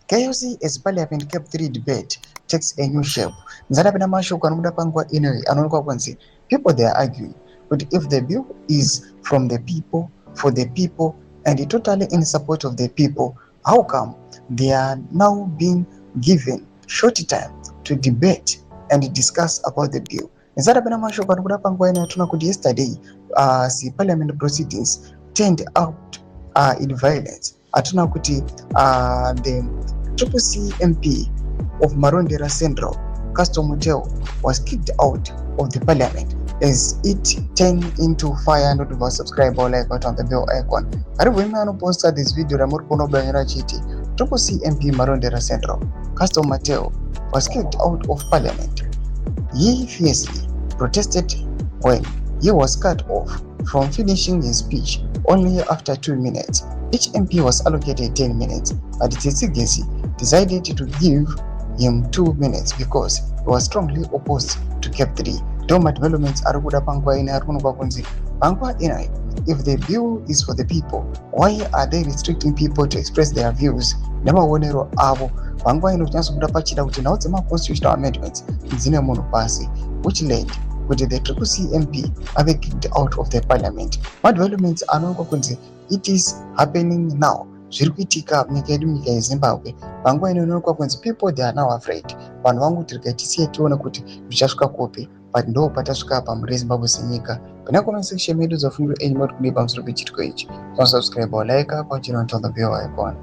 Chaos as Parliament CAB3 debate takes a new shape. Nzarabena masho kanuda pangwa inoi anonokwa kwanzi. People they are arguing, but if the bill is from the people, for the people, and totally in support of the people, how come they are now being given short time to debate and discuss about the bill? Nzarabena masho kanuda pangwa inoi tunakuti yesterday, the parliament proceedings turned out in violence. Atuna kuti the CCC MP of Marondera Central, Custom Hotel, was kicked out of the parliament as it turned into fire. Not to subscribe or like button on the bell icon. Arivimano posted this video remote kono banyana chiti. CCC MP Marondera Central, Custom Hotel, was kicked out of parliament. He fiercely protested when he was cut off from finishing his speech only after 2 minutes. Each MP was allocated 10 minutes, but TSHABANGU decided to give him 2 minutes because he was strongly opposed to CAB3. Doma developments are good pangwa ina arkunuka kunzi. Pangwa ina, if the bill is for the people, why are they restricting people to express their views? Nema wonero abo. Pangwa ina utansu kuda pachida kuti na utsema constitutional amendments nzine mono pasi, which led with the CCC MP have kicked out of the parliament. What developments are not it is happening now. Zvirikuitika munyika yedu, munyika yeZimbabwe. Panguva inoonekwa kunzi people they are now afraid. Vanhu vangu tirikaitisiye tione kuti zvichasvika kupi, but ndo patasvika pamuri Zimbabwe senyika. Pana comment section medu dzofungira enyu mari kudii pamusoro pechitiko ichi. Don't subscribe or like kwa chino on the bell icon.